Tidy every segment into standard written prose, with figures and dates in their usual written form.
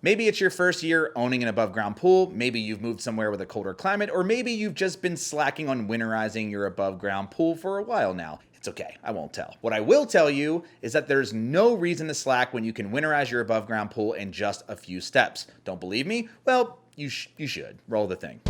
Maybe it's your first year owning an above ground pool, maybe you've moved somewhere with a colder climate, or maybe you've just been slacking on winterizing your above ground pool for a while now. It's okay, I won't tell. What I will tell you is that there's no reason to slack when you can winterize your above ground pool in just a few steps. Don't believe me? Well, you should. Roll the thing.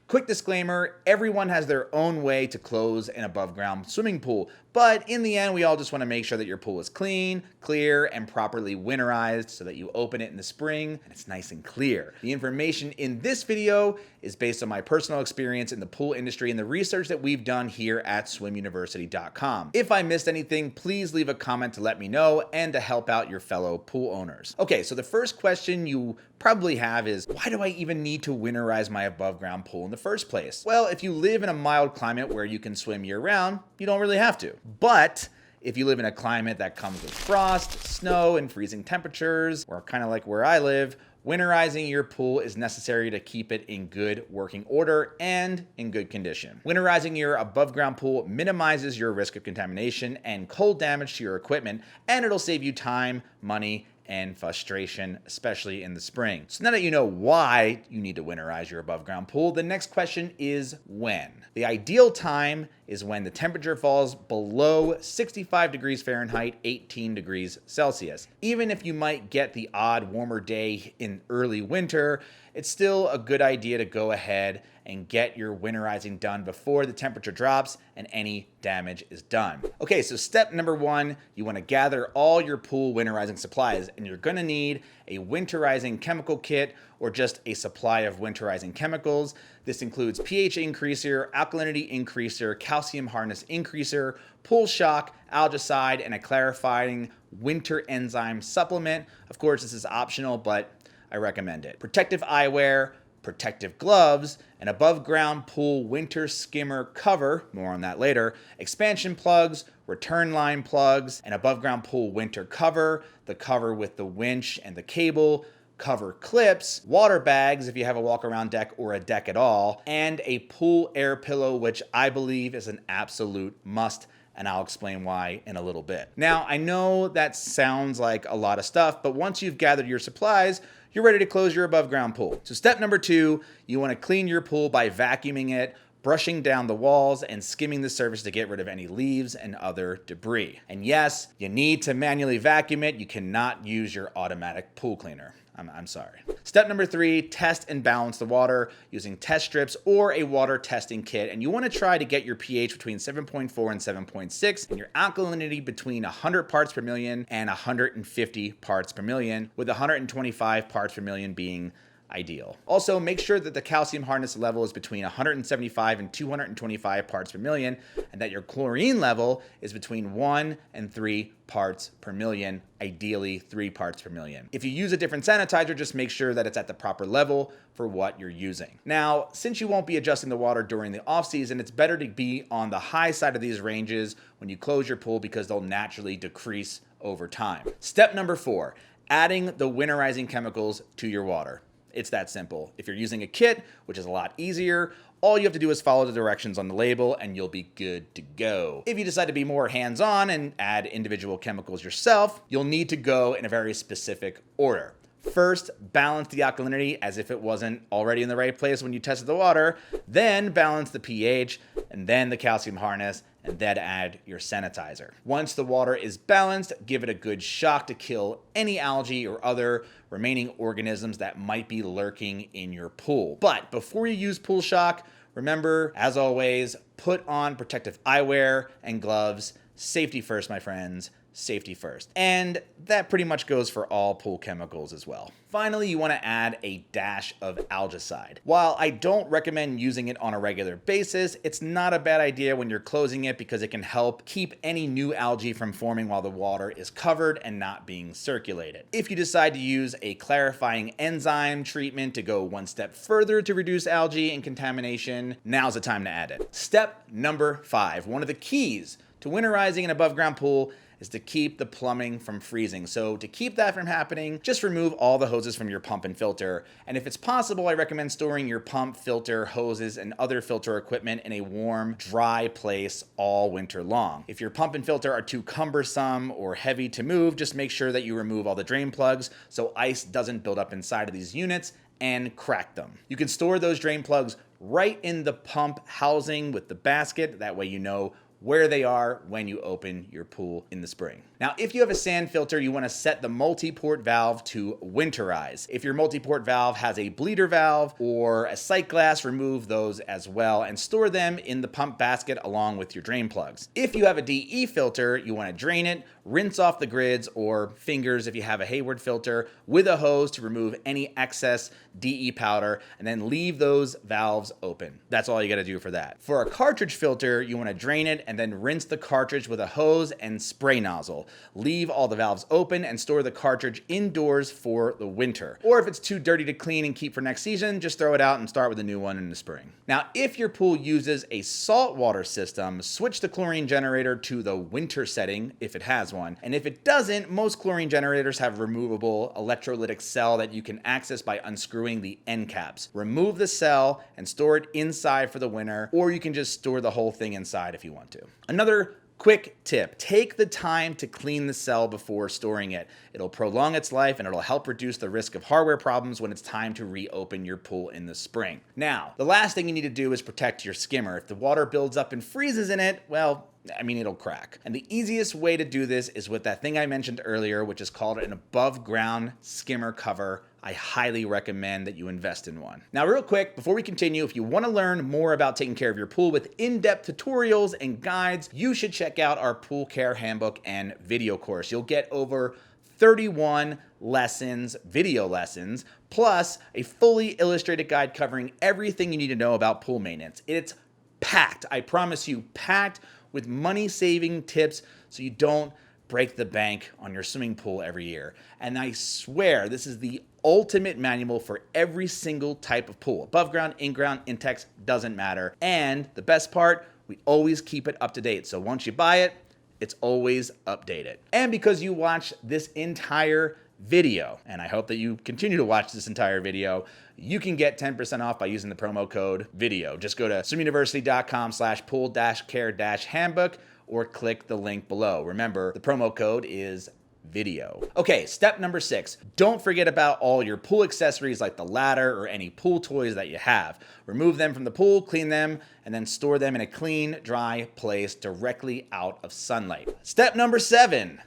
Quick disclaimer, everyone has their own way to close an above ground swimming pool, but in the end, we all just want to make sure that your pool is clean, clear, and properly winterized so that you open it in the spring and it's nice and clear. The information in this video is based on my personal experience in the pool industry and the research that we've done here at swimuniversity.com. If I missed anything, please leave a comment to let me know and to help out your fellow pool owners. Okay, so the first question you probably have is, why do I even need to winterize my above ground pool in the first place? Well, if you live in a mild climate where you can swim year round, you don't really have to. But if you live in a climate that comes with frost, snow, and freezing temperatures, or kind of like where I live, winterizing your pool is necessary to keep it in good working order and in good condition. Winterizing your above ground pool minimizes your risk of contamination and cold damage to your equipment, and it'll save you time, money, and frustration, especially in the spring. So now that you know why you need to winterize your above ground pool, the next question is when. The ideal time is when the temperature falls below 65 degrees Fahrenheit, 18 degrees Celsius. Even if you might get the odd warmer day in early winter, it's still a good idea to go ahead and get your winterizing done before the temperature drops and any damage is done. Okay, so step number one, you want to gather all your pool winterizing supplies, and you're going to need a winterizing chemical kit or just a supply of winterizing chemicals. This includes pH increaser, alkalinity increaser, calcium hardness increaser, pool shock, algicide, and a clarifying winter enzyme supplement. Of course, this is optional, but I recommend it. Protective eyewear, protective gloves, an above ground pool winter skimmer cover, more on that later, expansion plugs, return line plugs, an above ground pool winter cover, the cover with the winch and the cable, cover clips, water bags if you have a walk around deck or a deck at all, and a pool air pillow, which I believe is an absolute must. And I'll explain why in a little bit. Now, I know that sounds like a lot of stuff, but once you've gathered your supplies, you're ready to close your above ground pool. So step number two, you want to clean your pool by vacuuming it, brushing down the walls, and skimming the surface to get rid of any leaves and other debris. And yes, you need to manually vacuum it. You cannot use your automatic pool cleaner. I'm sorry. Step number three, test and balance the water using test strips or a water testing kit. And you want to try to get your pH between 7.4 and 7.6 and your alkalinity between 100 parts per million and 150 parts per million, with 125 parts per million being ideal. Also, make sure that the calcium hardness level is between 175 and 225 parts per million, and that your chlorine level is between 1 and 3 parts per million, ideally 3 parts per million. If you use a different sanitizer, just make sure that it's at the proper level for what you're using. Now, since you won't be adjusting the water during the off season, it's better to be on the high side of these ranges when you close your pool because they'll naturally decrease over time. Step number four, adding the winterizing chemicals to your water. It's that simple. If you're using a kit, which is a lot easier, all you have to do is follow the directions on the label and you'll be good to go. If you decide to be more hands-on and add individual chemicals yourself, you'll need to go in a very specific order. First, balance the alkalinity as if it wasn't already in the right place when you tested the water, then balance the pH, and then the calcium hardness, and then add your sanitizer. Once the water is balanced, give it a good shock to kill any algae or other remaining organisms that might be lurking in your pool. But before you use pool shock, remember, as always, put on protective eyewear and gloves. Safety first, my friends. Safety first. And that pretty much goes for all pool chemicals as well. Finally, you want to add a dash of algicide. While I don't recommend using it on a regular basis, it's not a bad idea when you're closing it because it can help keep any new algae from forming while the water is covered and not being circulated. If you decide to use a clarifying enzyme treatment to go one step further to reduce algae and contamination, now's the time to add it. Step number 5, one of the keys to winterizing an above ground pool is to keep the plumbing from freezing. So to keep that from happening, just remove all the hoses from your pump and filter. And if it's possible, I recommend storing your pump, filter, hoses, and other filter equipment in a warm, dry place all winter long. If your pump and filter are too cumbersome or heavy to move, just make sure that you remove all the drain plugs so ice doesn't build up inside of these units and crack them. You can store those drain plugs right in the pump housing with the basket. That way you know where they are when you open your pool in the spring. Now, if you have a sand filter, you want to set the multi-port valve to Winterize. If your multi-port valve has a bleeder valve or a sight glass, remove those as well and store them in the pump basket along with your drain plugs. If you have a DE filter, you want to drain it, rinse off the grids or fingers if you have a Hayward filter with a hose to remove any excess DE powder, and then leave those valves open. That's all you got to do for that. For a cartridge filter, you want to drain it and then rinse the cartridge with a hose and spray nozzle. Leave all the valves open and store the cartridge indoors for the winter. Or if it's too dirty to clean and keep for next season, just throw it out and start with a new one in the spring. Now, if your pool uses a saltwater system, switch the chlorine generator to the winter setting if it has one. And if it doesn't, most chlorine generators have a removable electrolytic cell that you can access by unscrewing the end caps. Remove the cell and store it inside for the winter, or you can just store the whole thing inside if you want to. Another quick tip, take the time to clean the cell before storing it. It'll prolong its life and it'll help reduce the risk of hardware problems when it's time to reopen your pool in the spring. Now, the last thing you need to do is protect your skimmer. If the water builds up and freezes in it, well, it'll crack. And the easiest way to do this is with that thing I mentioned earlier, which is called an above ground skimmer cover. I highly recommend that you invest in one. Now, real quick, before we continue, if you want to learn more about taking care of your pool with in-depth tutorials and guides, you should check out our pool care handbook and video course. You'll get over 31 lessons, video lessons, plus a fully illustrated guide covering everything you need to know about pool maintenance. It's packed, I promise you, packed with money-saving tips so you don't break the bank on your swimming pool every year. And I swear this is the ultimate manual for every single type of pool. Above ground, in ground, Intex, doesn't matter. And the best part, we always keep it up to date. So once you buy it, it's always updated. And because you watch this entire video, and I hope that you continue to watch this entire video, you can get 10% off by using the promo code VIDEO. Just go to swimuniversity.com/pool-care-handbook or click the link below. Remember, the promo code is VIDEO. Okay, step number 6. Don't forget about all your pool accessories like the ladder or any pool toys that you have. Remove them from the pool, clean them, and then store them in a clean, dry place directly out of sunlight. Step number 7.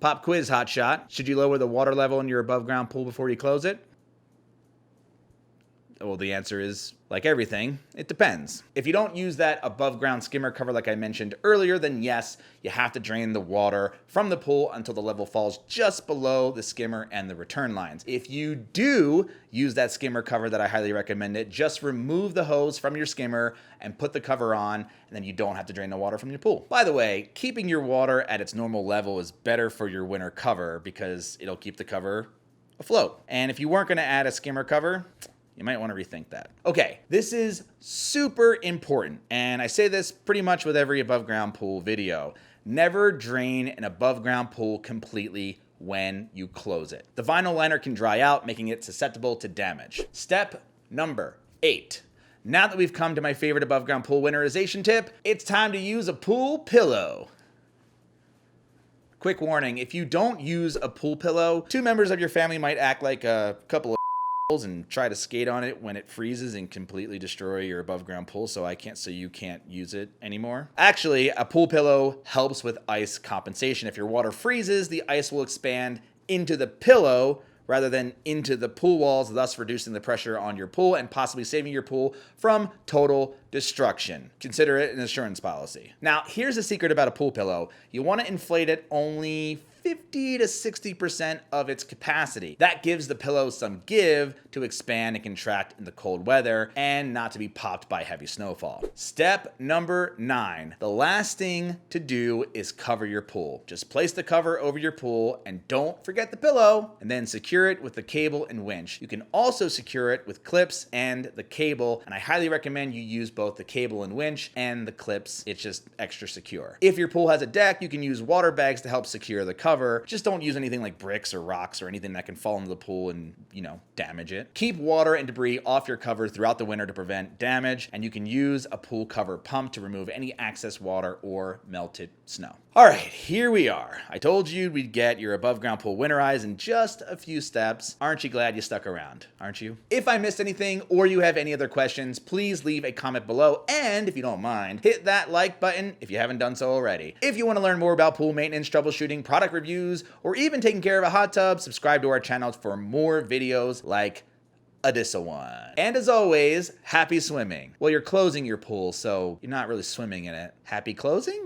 Pop quiz, hotshot. Should you lower the water level in your above ground pool before you close it? Well, the answer is, like everything, it depends. If you don't use that above ground skimmer cover like I mentioned earlier, then yes, you have to drain the water from the pool until the level falls just below the skimmer and the return lines. If you do use that skimmer cover that I highly recommend it, just remove the hose from your skimmer and put the cover on, and then you don't have to drain the water from your pool. By the way, keeping your water at its normal level is better for your winter cover because it'll keep the cover afloat. And if you weren't gonna add a skimmer cover, you might want to rethink that. Okay, this is super important, and I say this pretty much with every above ground pool video. Never drain an above ground pool completely when you close it. The vinyl liner can dry out, making it susceptible to damage. Step number 8. Now that we've come to my favorite above ground pool winterization tip, it's time to use a pool pillow. Quick warning, if you don't use a pool pillow, 2 members of your family might act like a couple of and try to skate on it when it freezes and completely destroy your above ground pool, so you can't use it anymore. Actually, a pool pillow helps with ice compensation. If your water freezes, the ice will expand into the pillow rather than into the pool walls, thus reducing the pressure on your pool and possibly saving your pool from total destruction. Consider it an insurance policy. Now, here's the secret about a pool pillow. You want to inflate it only 50 to 60% of its capacity. That gives the pillow some give to expand and contract in the cold weather and not to be popped by heavy snowfall. Step number 9. The last thing to do is cover your pool. Just place the cover over your pool and don't forget the pillow, and then secure it with the cable and winch. You can also secure it with clips and the cable, and I highly recommend you use both the cable and winch and the clips. It's just extra secure. If your pool has a deck, you can use water bags to help secure the cover. Just don't use anything like bricks or rocks or anything that can fall into the pool and, damage it. Keep water and debris off your cover throughout the winter to prevent damage, and you can use a pool cover pump to remove any excess water or melted snow. All right, here we are. I told you we'd get your above ground pool winterized in just a few steps. Aren't you glad you stuck around? Aren't you? If I missed anything or you have any other questions, please leave a comment below, and if you don't mind, hit that like button if you haven't done so already. If you want to learn more about pool maintenance, troubleshooting, product reviews, or even taking care of a hot tub, subscribe to our channel for more videos like this one. And as always, happy swimming. Well, you're closing your pool, so you're not really swimming in it. Happy closing?